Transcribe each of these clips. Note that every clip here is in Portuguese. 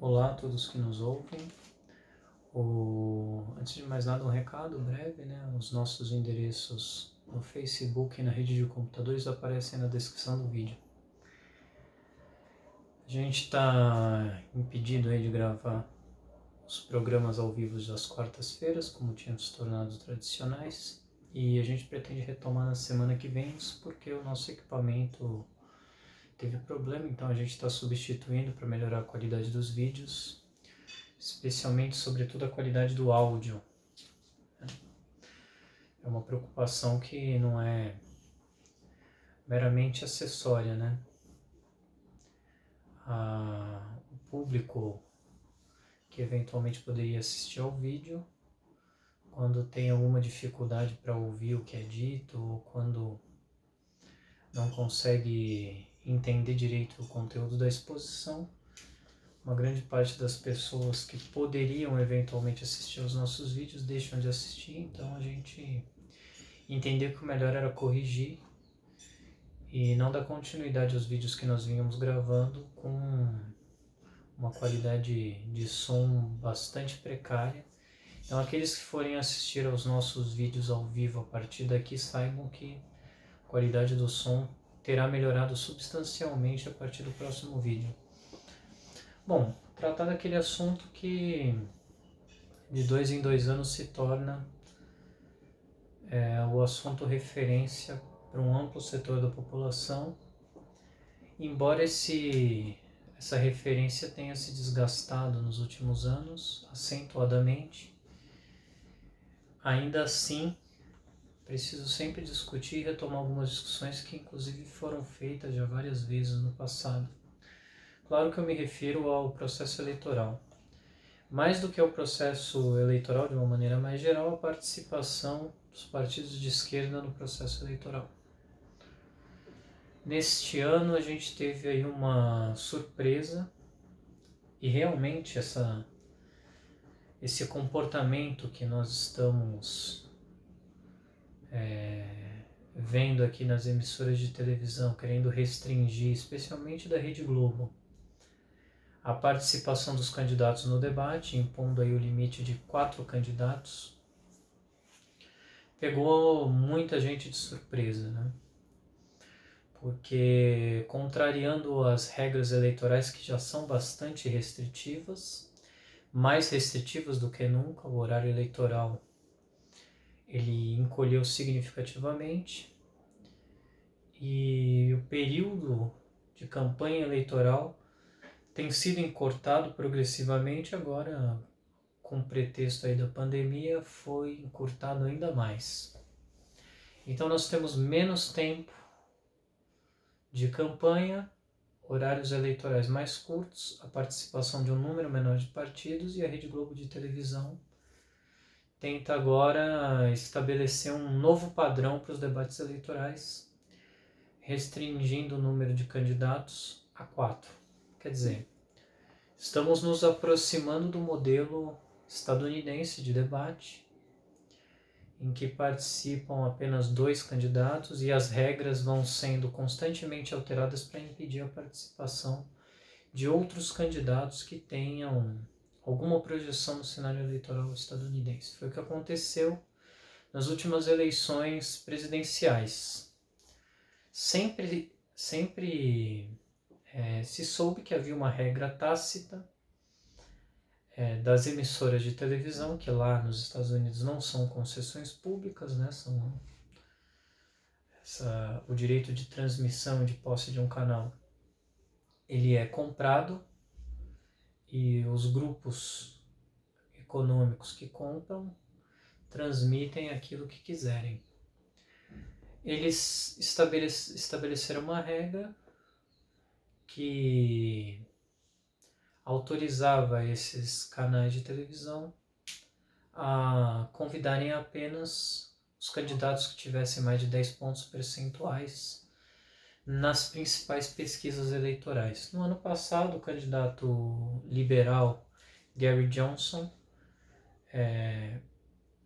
Olá a todos que nos ouvem. Antes de mais nada, um recado breve, né? Os nossos endereços no Facebook e na rede de computadores aparecem na descrição do vídeo. A gente está impedido aí de gravar os programas ao vivo das quartas-feiras, como tinham se tornado tradicionais, e a gente pretende retomar na semana que vem, porque o nosso equipamento teve problema, então a gente está substituindo para melhorar a qualidade dos vídeos, especialmente, sobretudo, a qualidade do áudio. É uma preocupação que não é meramente acessória, né? O público que eventualmente poderia assistir ao vídeo, quando tem alguma dificuldade para ouvir o que é dito, ou quando não consegue entender direito o conteúdo da exposição, uma grande parte das pessoas que poderiam eventualmente assistir aos nossos vídeos deixam de assistir, então a gente entendeu que o melhor era corrigir e não dar continuidade aos vídeos que nós vínhamos gravando com uma qualidade de som bastante precária. Então, aqueles que forem assistir aos nossos vídeos ao vivo a partir daqui, saibam que a qualidade do som terá melhorado substancialmente a partir do próximo vídeo. Bom, tratar daquele assunto que de 2 em 2 anos se torna o assunto referência para um amplo setor da população, embora essa referência tenha se desgastado nos últimos anos, acentuadamente. Ainda assim, preciso sempre discutir e retomar algumas discussões que inclusive foram feitas já várias vezes no passado. Claro que eu me refiro ao processo eleitoral. Mais do que ao processo eleitoral, de uma maneira mais geral, a participação dos partidos de esquerda no processo eleitoral. Neste ano a gente teve aí uma surpresa e realmente esse comportamento que nós estamos vendo aqui nas emissoras de televisão, querendo restringir, especialmente da Rede Globo, a participação dos candidatos no debate, impondo aí o limite de 4 candidatos, pegou muita gente de surpresa, né? Porque, contrariando as regras eleitorais que já são bastante restritivas, mais restritivas do que nunca, o horário eleitoral ele encolheu significativamente e o período de campanha eleitoral tem sido encurtado progressivamente. Agora, com o pretexto aí da pandemia, foi encurtado ainda mais. Então nós temos menos tempo de campanha, horários eleitorais mais curtos, a participação de um número menor de partidos, e a Rede Globo de televisão tenta agora estabelecer um novo padrão para os debates eleitorais, restringindo o número de candidatos a 4. Quer dizer, estamos nos aproximando do modelo estadunidense de debate, em que participam apenas 2 candidatos e as regras vão sendo constantemente alteradas para impedir a participação de outros candidatos que tenham alguma projeção no cenário eleitoral estadunidense. Foi o que aconteceu nas últimas eleições presidenciais. Sempre se soube que havia uma regra tácita das emissoras de televisão, que lá nos Estados Unidos não são concessões públicas, né? O direito de transmissão e de posse de um canal, ele é comprado, e os grupos econômicos que compram transmitem aquilo que quiserem. Eles estabeleceram uma regra que autorizava esses canais de televisão a convidarem apenas os candidatos que tivessem mais de 10 pontos percentuais nas principais pesquisas eleitorais. No ano passado, o candidato liberal Gary Johnson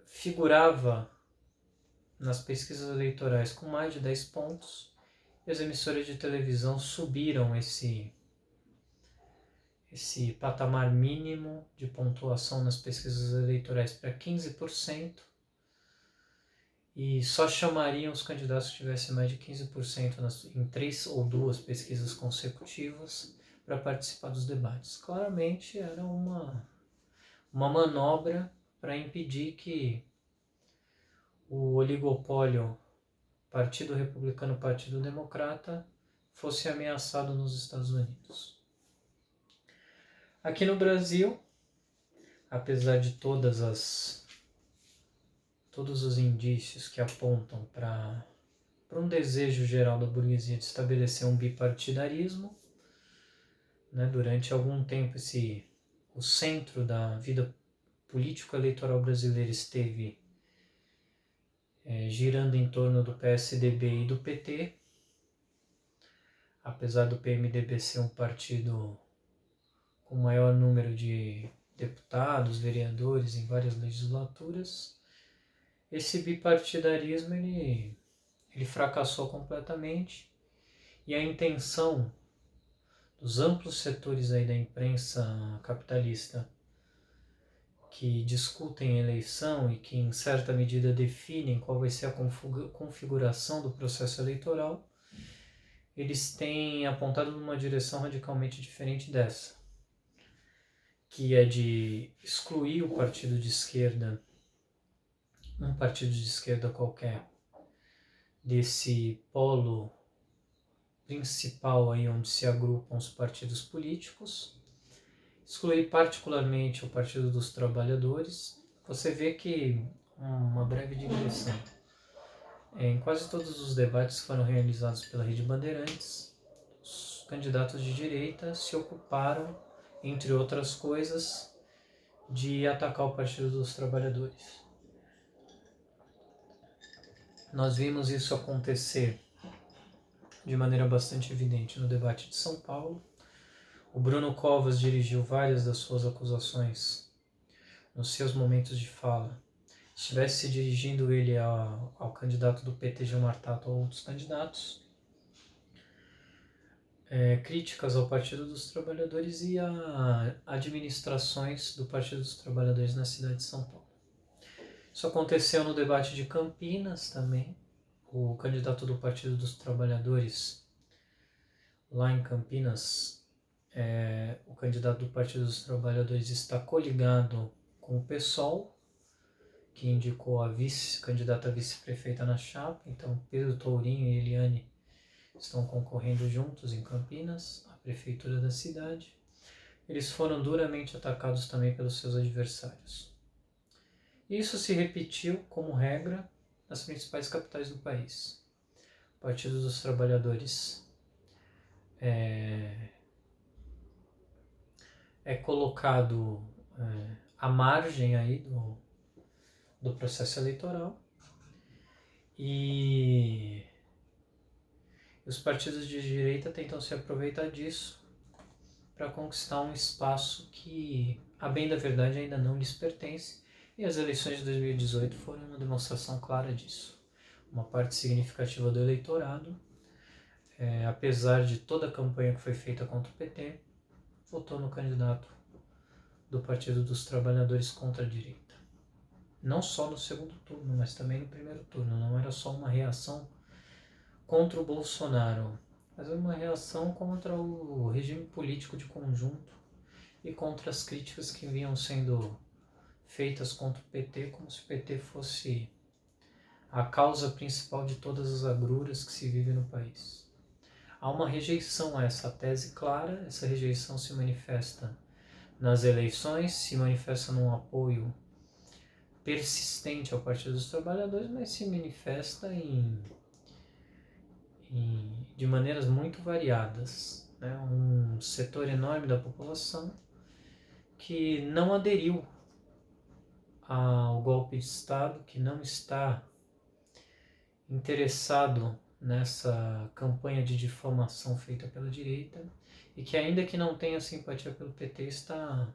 figurava nas pesquisas eleitorais com mais de 10 pontos, e as emissoras de televisão subiram esse patamar mínimo de pontuação nas pesquisas eleitorais para 15%, e só chamariam os candidatos que tivessem mais de 15% em 3 ou 2 pesquisas consecutivas para participar dos debates. Claramente era uma manobra para impedir que o oligopólio Partido Republicano, Partido Democrata fosse ameaçado nos Estados Unidos. Aqui no Brasil, apesar de todos os indícios que apontam para um desejo geral da burguesia de estabelecer um bipartidarismo, né, durante algum tempo o centro da vida político-eleitoral brasileira esteve girando em torno do PSDB e do PT, apesar do PMDB ser um partido com maior número de deputados, vereadores em várias legislaturas, esse bipartidarismo ele fracassou completamente, e a intenção dos amplos setores aí da imprensa capitalista que discutem eleição e que em certa medida definem qual vai ser a configuração do processo eleitoral, eles têm apontado numa direção radicalmente diferente dessa, que é de excluir o partido de esquerda, um partido de esquerda qualquer, desse polo principal aí onde se agrupam os partidos políticos, excluir particularmente o Partido dos Trabalhadores. Você vê que uma breve digressão. Em quase todos os debates que foram realizados pela Rede Bandeirantes, os candidatos de direita se ocuparam, entre outras coisas, de atacar o Partido dos Trabalhadores. Nós vimos isso acontecer de maneira bastante evidente no debate de São Paulo. O Bruno Covas dirigiu várias das suas acusações nos seus momentos de fala. Estivesse se dirigindo ele ao candidato do PT, Gilmar Tato, ou outros candidatos, críticas ao Partido dos Trabalhadores e a administrações do Partido dos Trabalhadores na cidade de São Paulo. Isso aconteceu no debate de Campinas também. O candidato do Partido dos Trabalhadores lá em Campinas, o candidato do Partido dos Trabalhadores está coligado com o PSOL, que indicou a candidata a vice-prefeita na chapa. Então Pedro Tourinho e Eliane estão concorrendo juntos em Campinas, a prefeitura da cidade. Eles foram duramente atacados também pelos seus adversários. Isso se repetiu como regra nas principais capitais do país. O Partido dos Trabalhadores é colocado à margem aí do processo eleitoral, e os partidos de direita tentam se aproveitar disso para conquistar um espaço que, a bem da verdade, ainda não lhes pertence, e as eleições de 2018 foram uma demonstração clara disso. Uma parte significativa do eleitorado, apesar de toda a campanha que foi feita contra o PT, votou no candidato do Partido dos Trabalhadores contra a direita. Não só no segundo turno, mas também no primeiro turno. Não era só uma reação contra o Bolsonaro, mas uma reação contra o regime político de conjunto e contra as críticas que vinham sendo feitas contra o PT, como se o PT fosse a causa principal de todas as agruras que se vivem no país. Há uma rejeição a essa tese clara. Essa rejeição se manifesta nas eleições, se manifesta num apoio persistente ao Partido dos Trabalhadores, mas se manifesta de maneiras muito variadas. Né? Um setor enorme da população que não aderiu ao golpe de Estado, que não está interessado nessa campanha de difamação feita pela direita, e que, ainda que não tenha simpatia pelo PT, está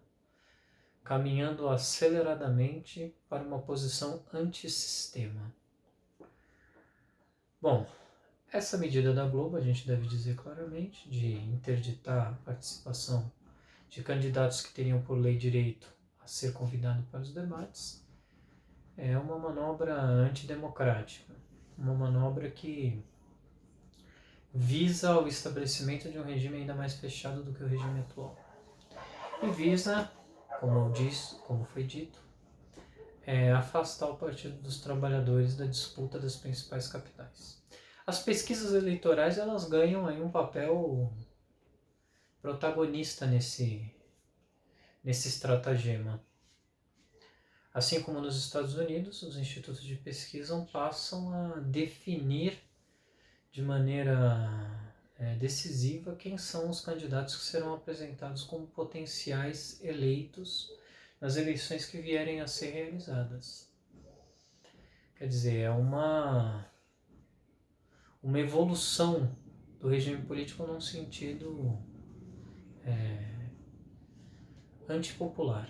caminhando aceleradamente para uma posição antissistema. Bom, essa medida da Globo, a gente deve dizer claramente, de interditar a participação de candidatos que teriam por lei direito a ser convidado para os debates, é uma manobra antidemocrática, uma manobra que visa o estabelecimento de um regime ainda mais fechado do que o regime atual. E visa, como foi dito, afastar o Partido dos Trabalhadores da disputa das principais capitais. As pesquisas eleitorais elas ganham aí um papel protagonista nesse estratagema. Assim como nos Estados Unidos, os institutos de pesquisa passam a definir de maneira decisiva quem são os candidatos que serão apresentados como potenciais eleitos nas eleições que vierem a ser realizadas. Quer dizer, é uma evolução do regime político num sentido antipopular.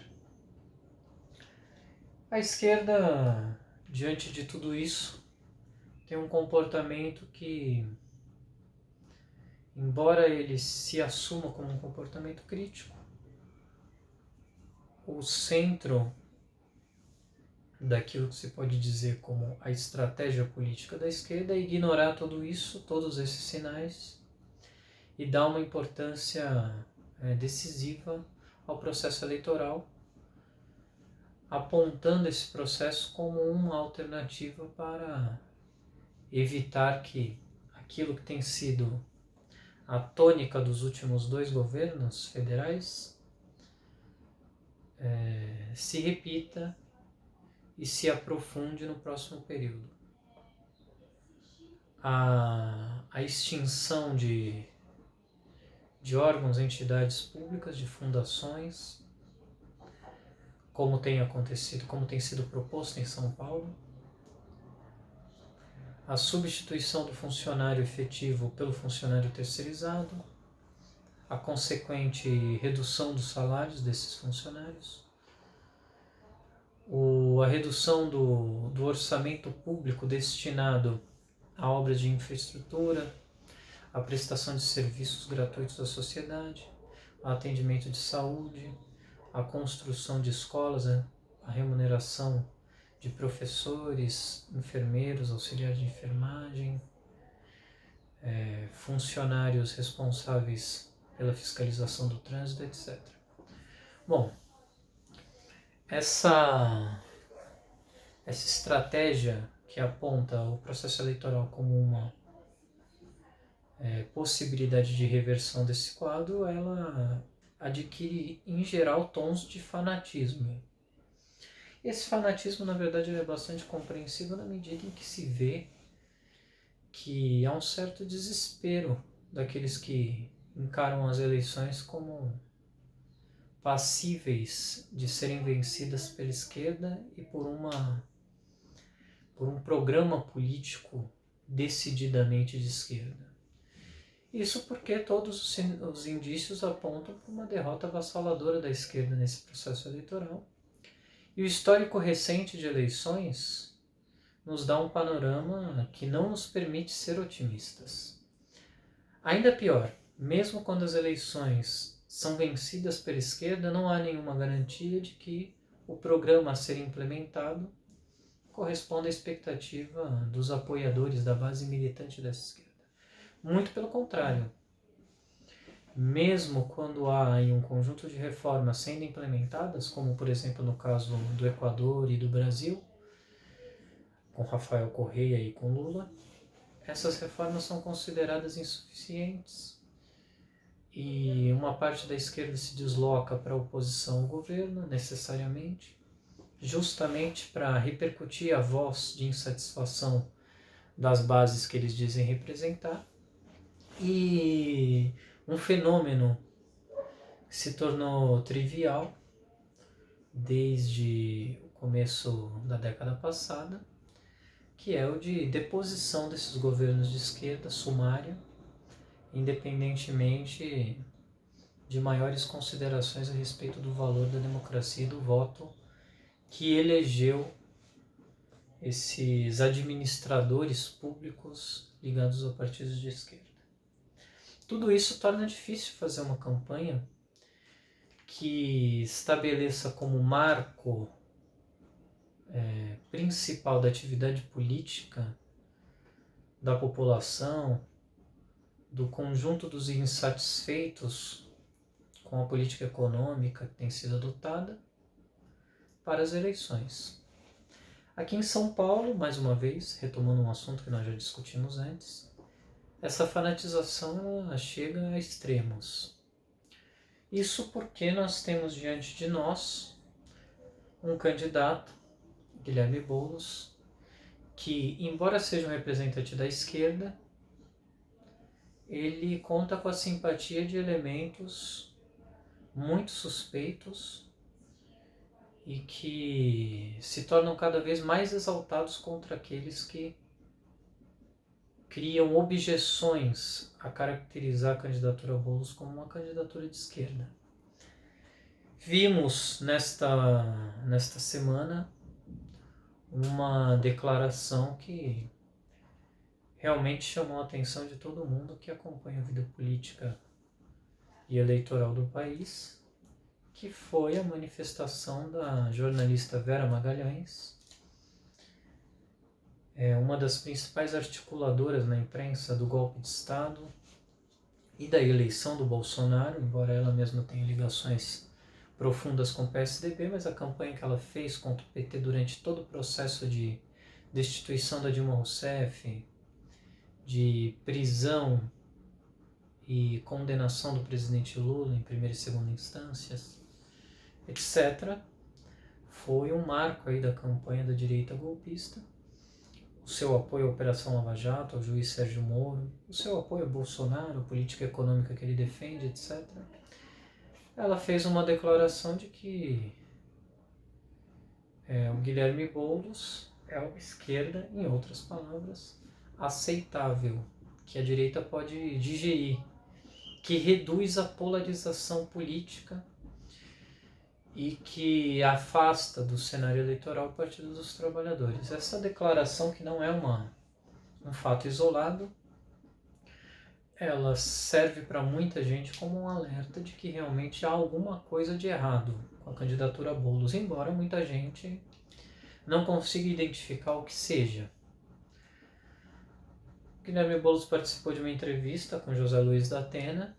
A esquerda, diante de tudo isso, tem um comportamento que, embora ele se assuma como um comportamento crítico, o centro daquilo que se pode dizer como a estratégia política da esquerda é ignorar tudo isso, todos esses sinais, e dar uma importância decisiva ao processo eleitoral, apontando esse processo como uma alternativa para evitar que aquilo que tem sido a tônica dos últimos 2 governos federais se repita e se aprofunde no próximo período. A extinção de órgãos, entidades públicas, de fundações, como tem acontecido, como tem sido proposto em São Paulo, a substituição do funcionário efetivo pelo funcionário terceirizado, a consequente redução dos salários desses funcionários, a redução do orçamento público destinado a obras de infraestrutura, a prestação de serviços gratuitos à sociedade, a atendimento de saúde, a construção de escolas, a remuneração de professores, enfermeiros, auxiliares de enfermagem, funcionários responsáveis pela fiscalização do trânsito, etc. Bom, essa estratégia que aponta o processo eleitoral como uma possibilidade de reversão desse quadro, ela adquire, em geral, tons de fanatismo. Esse fanatismo, na verdade, é bastante compreensível na medida em que se vê que há um certo desespero daqueles que encaram as eleições como passíveis de serem vencidas pela esquerda e por um programa político decididamente de esquerda. Isso porque todos os indícios apontam para uma derrota avassaladora da esquerda nesse processo eleitoral. E o histórico recente de eleições nos dá um panorama que não nos permite ser otimistas. Ainda pior, mesmo quando as eleições são vencidas pela esquerda, não há nenhuma garantia de que o programa a ser implementado corresponda à expectativa dos apoiadores da base militante dessa esquerda. Muito pelo contrário. Mesmo quando há um conjunto de reformas sendo implementadas, como por exemplo no caso do Equador e do Brasil, com Rafael Correa e com Lula, essas reformas são consideradas insuficientes e uma parte da esquerda se desloca para a oposição ao governo, necessariamente, justamente para repercutir a voz de insatisfação das bases que eles dizem representar. E um fenômeno que se tornou trivial desde o começo da década passada, que é o de deposição desses governos de esquerda sumária, independentemente de maiores considerações a respeito do valor da democracia e do voto que elegeu esses administradores públicos ligados a partidos de esquerda. Tudo isso torna difícil fazer uma campanha que estabeleça como marco principal da atividade política da população, do conjunto dos insatisfeitos com a política econômica que tem sido adotada para as eleições. Aqui em São Paulo, mais uma vez, retomando um assunto que nós já discutimos antes, essa fanatização ela chega a extremos. Isso porque nós temos diante de nós um candidato, Guilherme Boulos, que, embora seja um representante da esquerda, ele conta com a simpatia de elementos muito suspeitos e que se tornam cada vez mais exaltados contra aqueles que criam objeções a caracterizar a candidatura Boulos como uma candidatura de esquerda. Vimos nesta semana uma declaração que realmente chamou a atenção de todo mundo que acompanha a vida política e eleitoral do país, que foi a manifestação da jornalista Vera Magalhães, uma das principais articuladoras na imprensa do golpe de Estado e da eleição do Bolsonaro, embora ela mesma tenha ligações profundas com o PSDB, mas a campanha que ela fez contra o PT durante todo o processo de destituição da Dilma Rousseff, de prisão e condenação do presidente Lula em primeira e segunda instâncias, etc., foi um marco aí da campanha da direita golpista. O seu apoio à Operação Lava Jato, ao juiz Sérgio Moro, o seu apoio a Bolsonaro, a política econômica que ele defende, etc. Ela fez uma declaração de que o Guilherme Boulos é uma esquerda, em outras palavras, aceitável, que a direita pode digerir, que reduz a polarização política e que afasta do cenário eleitoral o Partido dos Trabalhadores. Essa declaração, que não é um fato isolado, ela serve para muita gente como um alerta de que realmente há alguma coisa de errado com a candidatura Boulos, embora muita gente não consiga identificar o que seja. Guilherme Boulos participou de uma entrevista com José Luiz da Atena,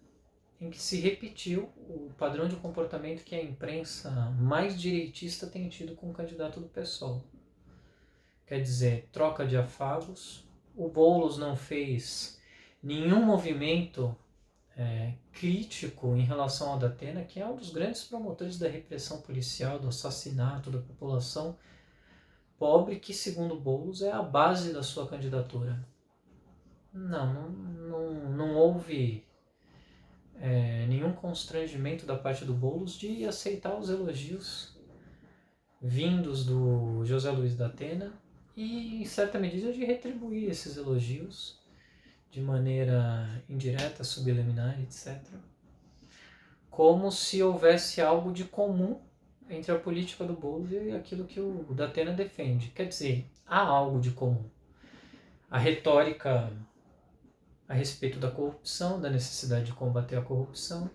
em que se repetiu o padrão de comportamento que a imprensa mais direitista tem tido com o candidato do PSOL. Quer dizer, troca de afagos. O Boulos não fez nenhum movimento crítico em relação ao Datena, que é um dos grandes promotores da repressão policial, do assassinato da população pobre, que, segundo Boulos, é a base da sua candidatura. Não houve nenhum constrangimento da parte do Boulos de aceitar os elogios vindos do José Luiz da Atena e, em certa medida, de retribuir esses elogios de maneira indireta, subliminar, etc. Como se houvesse algo de comum entre a política do Boulos e aquilo que o Datena defende. Quer dizer, há algo de comum. A retórica a respeito da corrupção, da necessidade de combater a corrupção,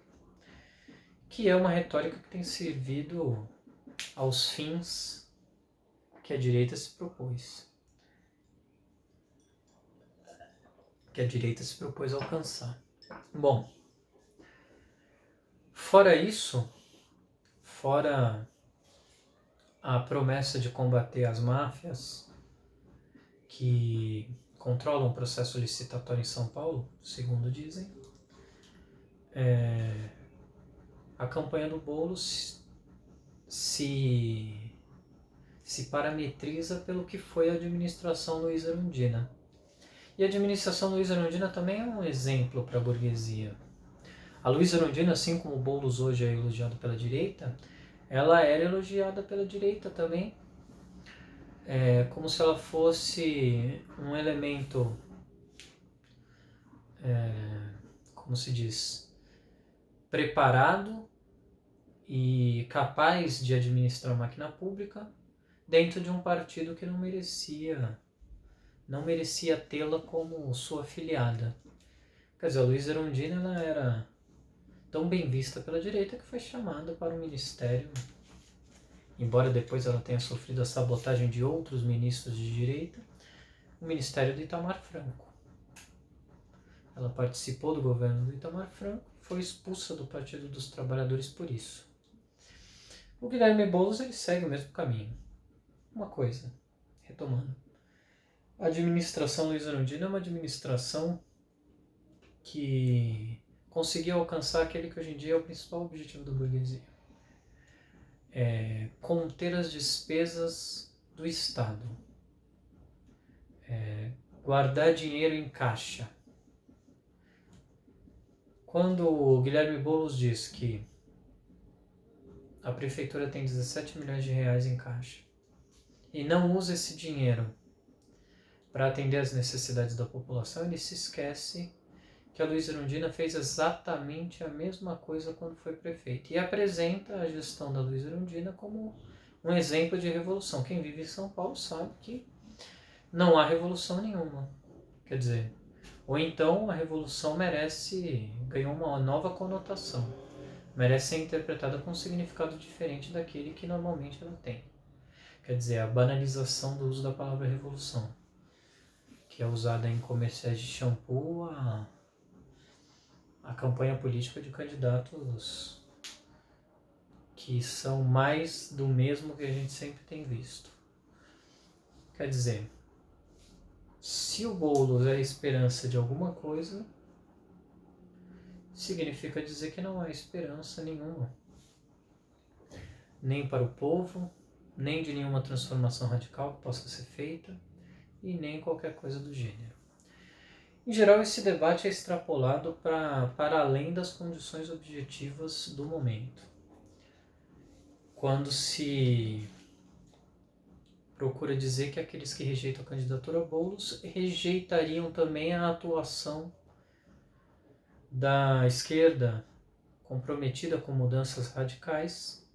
que é uma retórica que tem servido aos fins que a direita se propôs. Que a direita se propôs alcançar. Bom, fora isso, fora a promessa de combater as máfias que controlam o processo licitatório em São Paulo, segundo dizem, a campanha do Boulos se parametriza pelo que foi a administração Luiz Erundina. E a administração Luiz Erundina também é um exemplo para a burguesia. A Luiz Erundina, assim como o Boulos hoje é elogiado pela direita, ela era elogiada pela direita também, como se ela fosse um elemento, como se diz, preparado e capaz de administrar a máquina pública dentro de um partido que não merecia tê-la como sua afiliada. Quer dizer, a Luiz Erundina ela era tão bem vista pela direita, que foi chamada para o ministério, embora depois ela tenha sofrido a sabotagem de outros ministros de direita, o ministério do Itamar Franco. Ela participou do governo do Itamar Franco e foi expulsa do Partido dos Trabalhadores por isso. O Guilherme Boulos ele segue o mesmo caminho. Uma coisa, retomando. A administração Luiz Erundina é uma administração que conseguiu alcançar aquele que hoje em dia é o principal objetivo da burguesia. Conter as despesas do Estado. Guardar dinheiro em caixa. Quando o Guilherme Boulos diz que a prefeitura tem 17 milhões de reais em caixa e não usa esse dinheiro para atender às necessidades da população, ele se esquece que a Luiz Erundina fez exatamente a mesma coisa quando foi prefeita e apresenta a gestão da Luiz Erundina como um exemplo de revolução. Quem vive em São Paulo sabe que não há revolução nenhuma. Quer dizer, ou então a revolução ganhou uma nova conotação, merece ser interpretada com um significado diferente daquele que normalmente ela tem. Quer dizer, a banalização do uso da palavra revolução, que é usada em comerciais de shampoo, a campanha política de candidatos que são mais do mesmo que a gente sempre tem visto. Quer dizer, se o Boulos é a esperança de alguma coisa, significa dizer que não há esperança nenhuma. Nem para o povo, nem de nenhuma transformação radical que possa ser feita, e nem qualquer coisa do gênero. Em geral, esse debate é extrapolado para além das condições objetivas do momento. Quando se procura dizer que aqueles que rejeitam a candidatura Boulos rejeitariam também a atuação da esquerda comprometida com mudanças radicais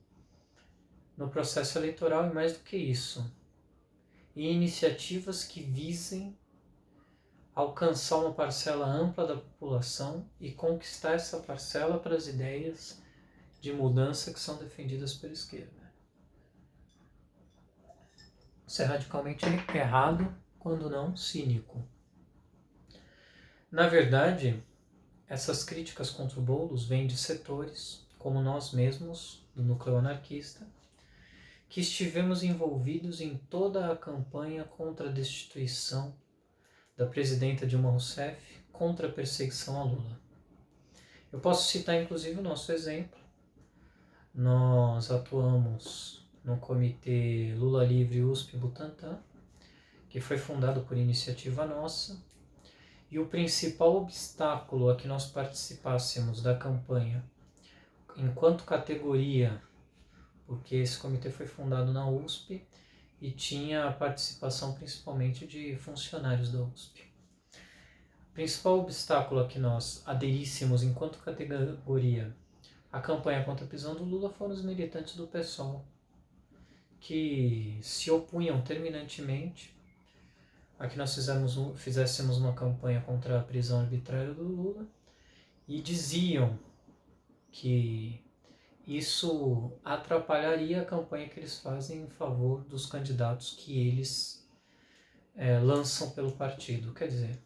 no processo eleitoral e, mais do que isso, e iniciativas que visem alcançar uma parcela ampla da população e conquistar essa parcela para as ideias de mudança que são defendidas pela esquerda. Isso é radicalmente errado, quando não cínico. Na verdade, essas críticas contra o Boulos vêm de setores, como nós mesmos, do núcleo anarquista, que estivemos envolvidos em toda a campanha contra a destituição da presidenta Dilma Rousseff, contra a perseguição a Lula. Eu posso citar inclusive o nosso exemplo. Nós atuamos no Comitê Lula Livre USP Butantã, que foi fundado por iniciativa nossa, e o principal obstáculo a que nós participássemos da campanha enquanto categoria, porque esse comitê foi fundado na USP e tinha a participação principalmente de funcionários da USP. O principal obstáculo a que nós aderíssemos enquanto categoria à campanha contra a prisão do Lula foram os militantes do PSOL, que se opunham terminantemente a que nós fizéssemos uma campanha contra a prisão arbitrária do Lula e diziam que isso atrapalharia a campanha que eles fazem em favor dos candidatos que eles lançam pelo partido. Quer dizer,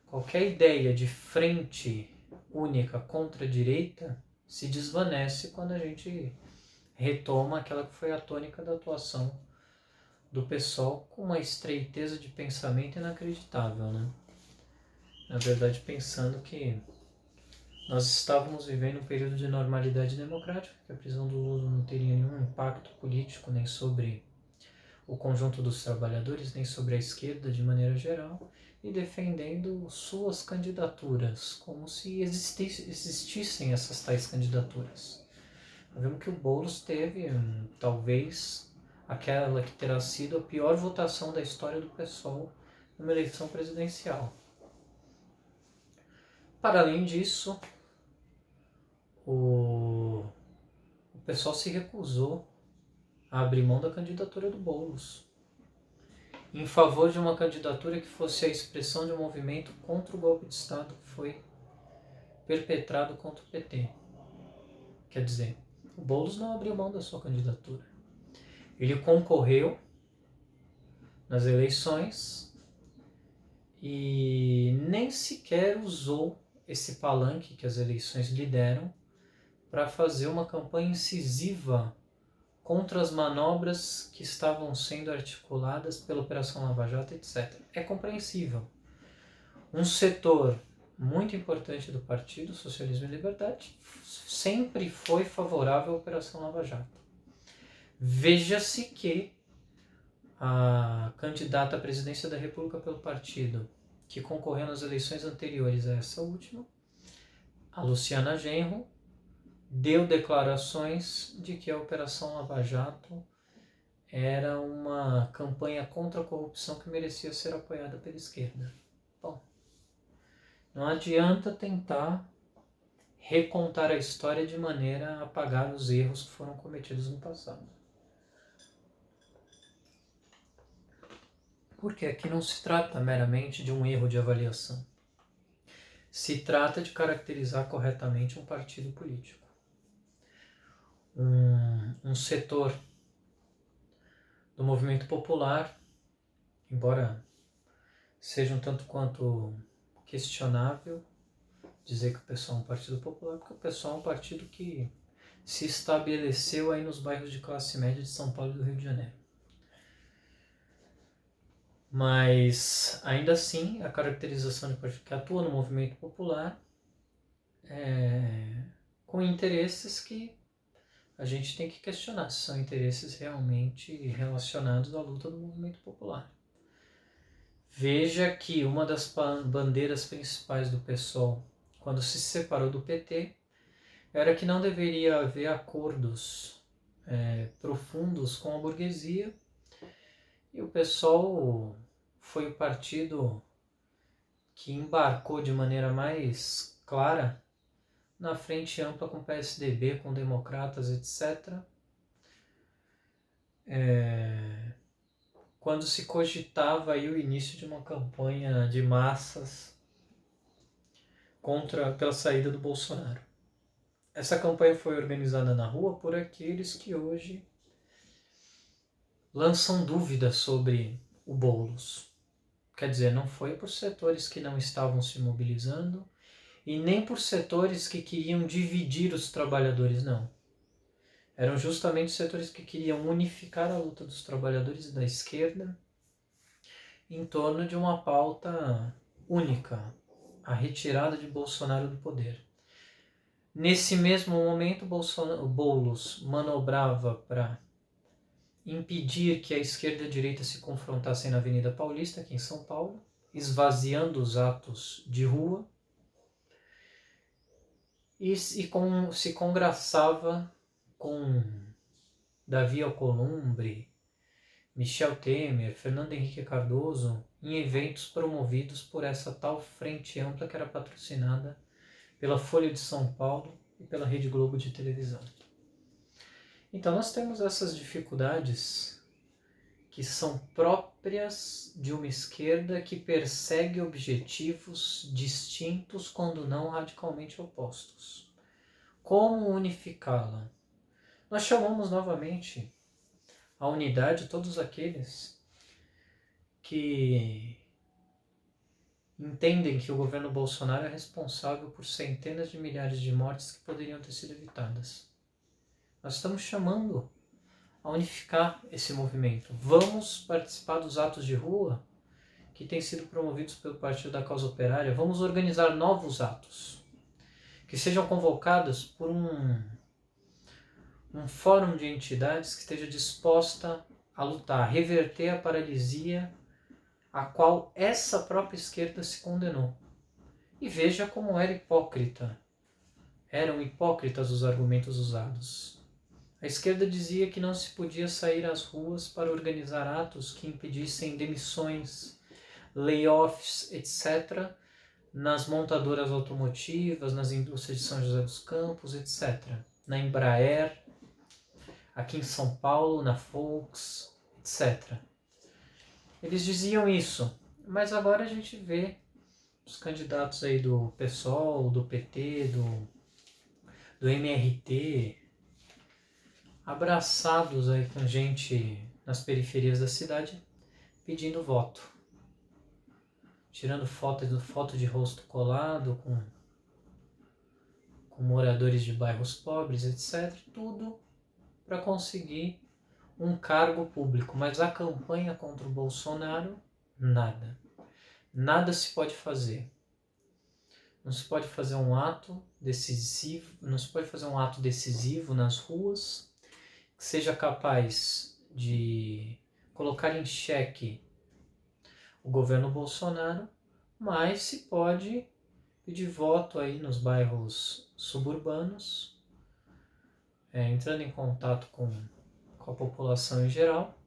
qualquer ideia de frente única contra a direita se desvanece quando a gente retoma aquela que foi a tônica da atuação do PSOL com uma estreiteza de pensamento inacreditável, né? Na verdade, pensando que nós estávamos vivendo um período de normalidade democrática, que a prisão do Lula não teria nenhum impacto político nem sobre o conjunto dos trabalhadores, nem sobre a esquerda de maneira geral, e defendendo suas candidaturas, como se existissem essas tais candidaturas. Nós vemos que o Boulos teve, talvez, aquela que terá sido a pior votação da história do PSOL numa eleição presidencial. Para além disso, o pessoal se recusou a abrir mão da candidatura do Boulos, em favor de uma candidatura que fosse a expressão de um movimento contra o golpe de Estado que foi perpetrado contra o PT. Quer dizer, o Boulos não abriu mão da sua candidatura. Ele concorreu nas eleições e nem sequer usou esse palanque que as eleições lhe deram para fazer uma campanha incisiva contra as manobras que estavam sendo articuladas pela Operação Lava Jato, etc. É compreensível. Um setor muito importante do Partido Socialismo e Liberdade sempre foi favorável à Operação Lava Jato. Veja-se que a candidata à presidência da República pelo partido, que concorreu nas eleições anteriores a essa última, a Luciana Genro, deu declarações de que a Operação Lava Jato era uma campanha contra a corrupção que merecia ser apoiada pela esquerda. Bom, não adianta tentar recontar a história de maneira a apagar os erros que foram cometidos no passado. Porque aqui não se trata meramente de um erro de avaliação. Se trata de caracterizar corretamente um partido político. Um setor do movimento popular, embora seja um tanto quanto questionável dizer que o PSOL é um partido popular, porque o PSOL é um partido que se estabeleceu aí nos bairros de classe média de São Paulo e do Rio de Janeiro. Mas, ainda assim, a caracterização de partido que atua no movimento popular com interesses que a gente tem que questionar se são interesses realmente relacionados à luta do movimento popular. Veja que uma das bandeiras principais do PSOL, quando se separou do PT, era que não deveria haver acordos profundos com a burguesia, e o PSOL foi o partido que embarcou de maneira mais clara na frente ampla com o PSDB, com democratas, etc. Quando se cogitava aí o início de uma campanha de massas pela saída do Bolsonaro. Essa campanha foi organizada na rua por aqueles que hoje lançam dúvidas sobre o Boulos. Quer dizer, não foi por setores que não estavam se mobilizando e nem por setores que queriam dividir os trabalhadores, não. Eram justamente os setores que queriam unificar a luta dos trabalhadores da esquerda em torno de uma pauta única, a retirada de Bolsonaro do poder. Nesse mesmo momento, o Boulos manobrava para impedir que a esquerda e a direita se confrontassem na Avenida Paulista, aqui em São Paulo, esvaziando os atos de rua, e se congraçava com Davi Alcolumbre, Michel Temer, Fernando Henrique Cardoso, em eventos promovidos por essa tal frente ampla que era patrocinada pela Folha de São Paulo e pela Rede Globo de televisão. Então nós temos essas dificuldades que são próprias de uma esquerda que persegue objetivos distintos, quando não radicalmente opostos. Como unificá-la? Nós chamamos novamente a unidade todos aqueles que entendem que o governo Bolsonaro é responsável por centenas de milhares de mortes que poderiam ter sido evitadas. Nós estamos chamando a unificar esse movimento. Vamos participar dos atos de rua que têm sido promovidos pelo Partido da Causa Operária. Vamos organizar novos atos que sejam convocados por um fórum de entidades que esteja disposta a lutar, a reverter a paralisia a qual essa própria esquerda se condenou. E veja como eram hipócritas os argumentos usados. A esquerda dizia que não se podia sair às ruas para organizar atos que impedissem demissões, layoffs, etc., nas montadoras automotivas, nas indústrias de São José dos Campos, etc., na Embraer, aqui em São Paulo, na Volks, etc. Eles diziam isso, mas agora a gente vê os candidatos aí do PSOL, do PT, do MRT, abraçados aí com gente nas periferias da cidade pedindo voto, tirando foto de rosto colado com moradores de bairros pobres, etc. Tudo para conseguir um cargo público, mas a campanha contra o Bolsonaro, nada. Nada se pode fazer. Não se pode fazer um ato decisivo, não se pode fazer um ato decisivo nas ruas que seja capaz de colocar em xeque o governo Bolsonaro, mas se pode pedir voto aí nos bairros suburbanos, entrando em contato com a população em geral.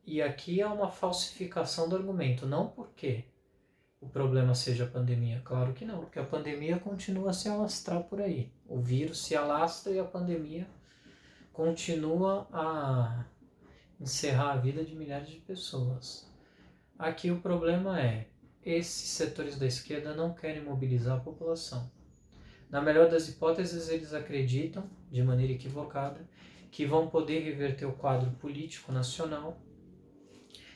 E aqui é uma falsificação do argumento, não porque o problema seja a pandemia, claro que não, porque a pandemia continua a se alastrar por aí. O vírus se alastra e a pandemia continua a encerrar a vida de milhares de pessoas. Aqui o problema é, esses setores da esquerda não querem mobilizar a população. Na melhor das hipóteses, eles acreditam, de maneira equivocada, que vão poder reverter o quadro político nacional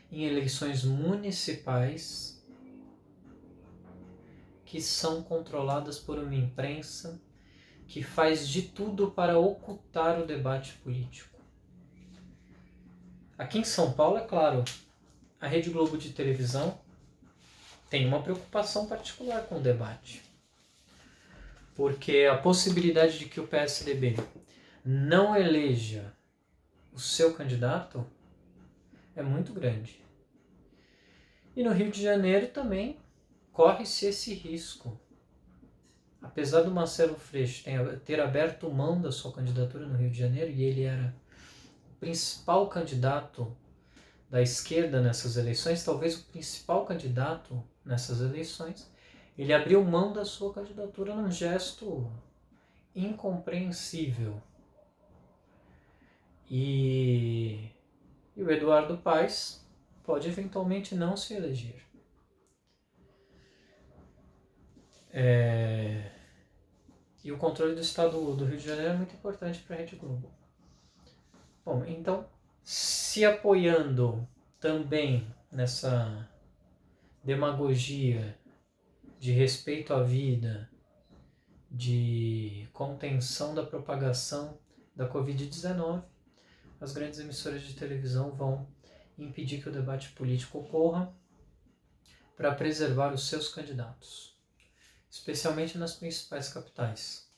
em eleições municipais que são controladas por uma imprensa que faz de tudo para ocultar o debate político. Aqui em São Paulo, é claro, a Rede Globo de televisão tem uma preocupação particular com o debate, porque a possibilidade de que o PSDB não eleja o seu candidato é muito grande. E no Rio de Janeiro também corre-se esse risco. Apesar do Marcelo Freixo ter aberto mão da sua candidatura no Rio de Janeiro, e ele era o principal candidato da esquerda nessas eleições, talvez o principal candidato nessas eleições, ele abriu mão da sua candidatura num gesto incompreensível. E o Eduardo Paes pode eventualmente não se eleger. E o controle do estado do Rio de Janeiro é muito importante para a Rede Globo. Bom, então, se apoiando também nessa demagogia de respeito à vida, de contenção da propagação da Covid-19, as grandes emissoras de televisão vão impedir que o debate político ocorra para preservar os seus candidatos, especialmente nas principais capitais.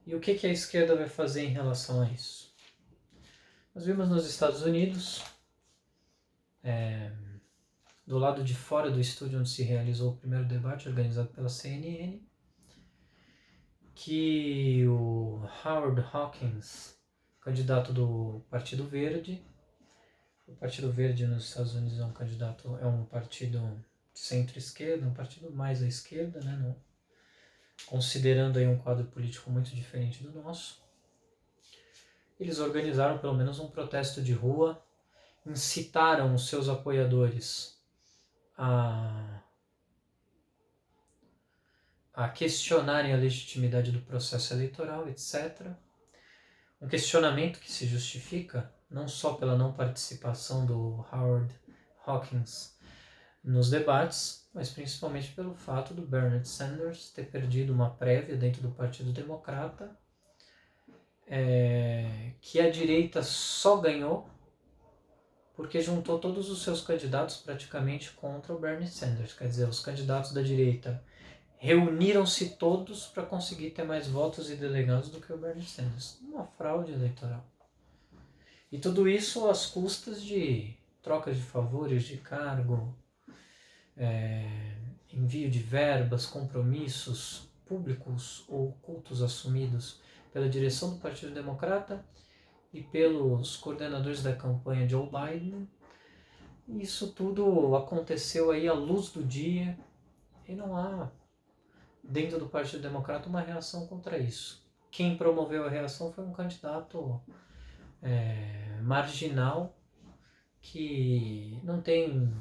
E o que a esquerda vai fazer em relação a isso? Nós vimos nos Estados Unidos, do lado de fora do estúdio onde se realizou o primeiro debate, organizado pela CNN, que o Howard Hawkins, candidato do Partido Verde, o Partido Verde nos Estados Unidos é um partido de centro-esquerda, um partido mais à esquerda, né, considerando aí um quadro político muito diferente do nosso. Eles organizaram pelo menos um protesto de rua, incitaram os seus apoiadores a questionarem a legitimidade do processo eleitoral, etc. Um questionamento que se justifica não só pela não participação do Howard Hawkins nos debates, mas principalmente pelo fato do Bernie Sanders ter perdido uma prévia dentro do Partido Democrata, que a direita só ganhou porque juntou todos os seus candidatos praticamente contra o Bernie Sanders. Quer dizer, os candidatos da direita reuniram-se todos para conseguir ter mais votos e delegados do que o Bernie Sanders. Uma fraude eleitoral. E tudo isso às custas de trocas de favores de cargo, envio de verbas, compromissos públicos ou ocultos assumidos pela direção do Partido Democrata e pelos coordenadores da campanha Joe Biden. Isso tudo aconteceu aí à luz do dia e não há dentro do Partido Democrata uma reação contra isso. Quem promoveu a reação foi um candidato marginal que não tem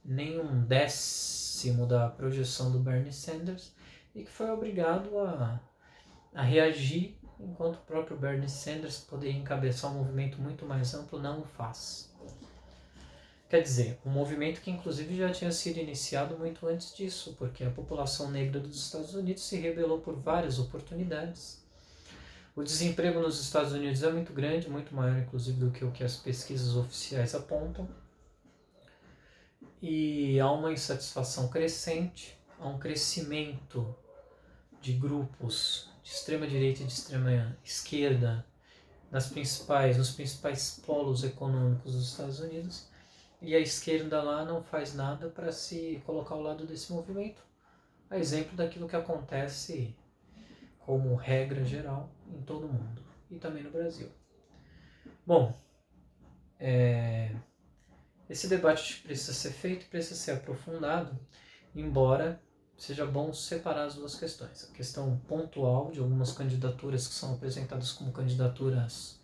nem um décimo da projeção do Bernie Sanders e que foi obrigado a reagir, enquanto o próprio Bernie Sanders poderia encabeçar um movimento muito mais amplo, não o faz. Quer dizer, um movimento que inclusive já tinha sido iniciado muito antes disso, porque a população negra dos Estados Unidos se rebelou por várias oportunidades. O desemprego nos Estados Unidos é muito grande, muito maior inclusive do que o que as pesquisas oficiais apontam. E há uma insatisfação crescente, há um crescimento de grupos de extrema direita e de extrema esquerda nos principais polos econômicos dos Estados Unidos, e a esquerda lá não faz nada para se colocar ao lado desse movimento, a exemplo daquilo que acontece como regra geral em todo o mundo e também no Brasil. Bom, esse debate precisa ser feito, precisa ser aprofundado, embora seja bom separar as duas questões. A questão pontual de algumas candidaturas que são apresentadas como candidaturas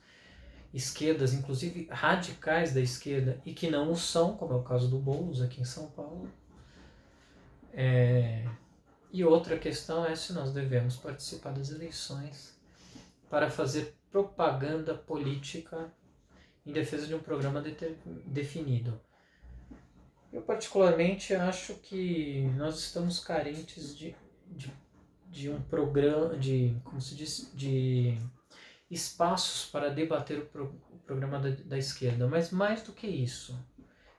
esquerdas, inclusive radicais da esquerda, e que não o são, como é o caso do Boulos aqui em São Paulo. E outra questão é se nós devemos participar das eleições para fazer propaganda política em defesa de um programa definido. Eu particularmente acho que nós estamos carentes de um programa, como se diz, de espaços para debater o programa da esquerda. Mas mais do que isso,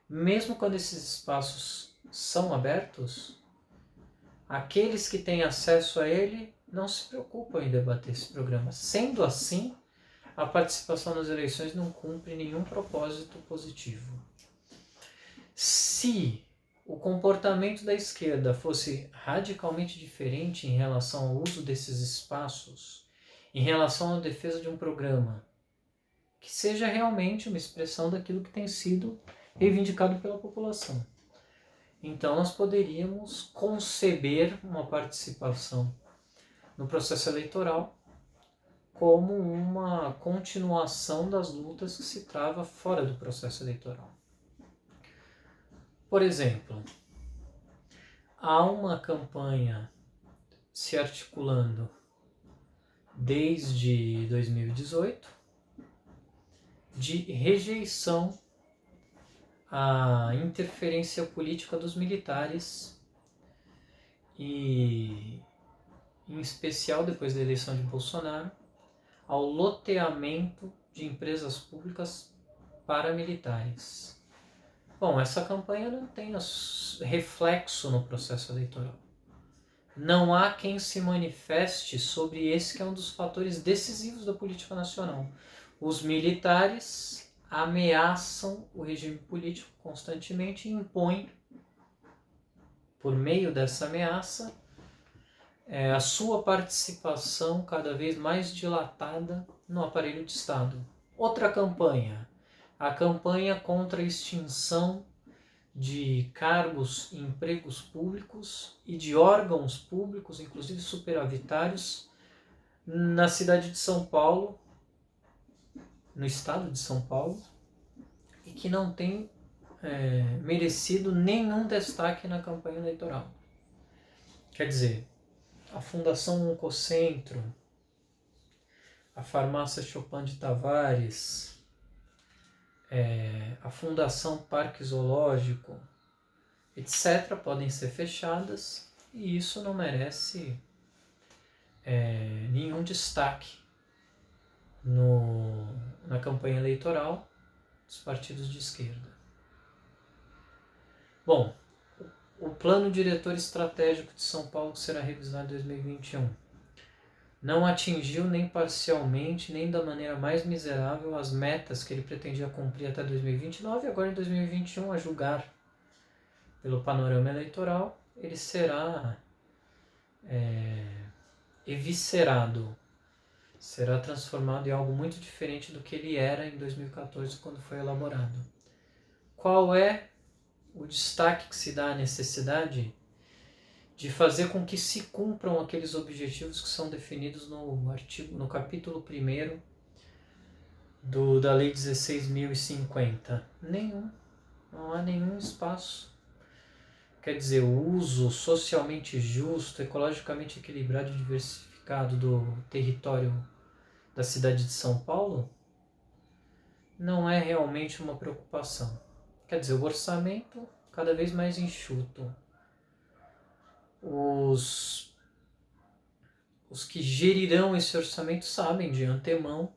mesmo quando esses espaços são abertos, aqueles que têm acesso a ele não se preocupam em debater esse programa. Sendo assim, a participação nas eleições não cumpre nenhum propósito positivo. Se o comportamento da esquerda fosse radicalmente diferente em relação ao uso desses espaços, em relação à defesa de um programa, que seja realmente uma expressão daquilo que tem sido reivindicado pela população, então nós poderíamos conceber uma participação no processo eleitoral como uma continuação das lutas que se trava fora do processo eleitoral. Por exemplo, há uma campanha se articulando desde 2018 de rejeição à interferência política dos militares e, em especial depois da eleição de Bolsonaro, ao loteamento de empresas públicas paramilitares. Bom, essa campanha não tem reflexo no processo eleitoral. Não há quem se manifeste sobre esse que é um dos fatores decisivos da política nacional. Os militares ameaçam o regime político constantemente e impõem, por meio dessa ameaça, a sua participação cada vez mais dilatada no aparelho de Estado. Outra campanha, a campanha contra a extinção de cargos e empregos públicos e de órgãos públicos, inclusive superavitários, na cidade de São Paulo, no estado de São Paulo, e que não tem merecido nenhum destaque na campanha eleitoral. Quer dizer, a Fundação Oncocentro, a Farmácia Chopin de Tavares, a Fundação Parque Zoológico, etc., podem ser fechadas e isso não merece nenhum destaque na campanha eleitoral dos partidos de esquerda. Bom, o Plano Diretor Estratégico de São Paulo, que será revisado em 2021, não atingiu nem parcialmente, nem da maneira mais miserável as metas que ele pretendia cumprir até 2029, e agora em 2021, a julgar pelo panorama eleitoral, ele será eviscerado, será transformado em algo muito diferente do que ele era em 2014, quando foi elaborado. Qual é o destaque que se dá à necessidade de fazer com que se cumpram aqueles objetivos que são definidos no capítulo 1º da Lei 16.050? Nenhum. Não há nenhum espaço. quer dizer, o uso socialmente justo, ecologicamente equilibrado e diversificado do território da cidade de São Paulo, não é realmente uma preocupação. Quer dizer, o orçamento cada vez mais enxuto. Os que gerirão esse orçamento sabem de antemão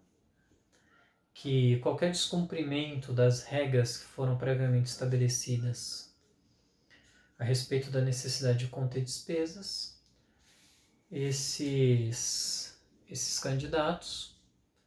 que qualquer descumprimento das regras que foram previamente estabelecidas a respeito da necessidade de conter despesas, esses candidatos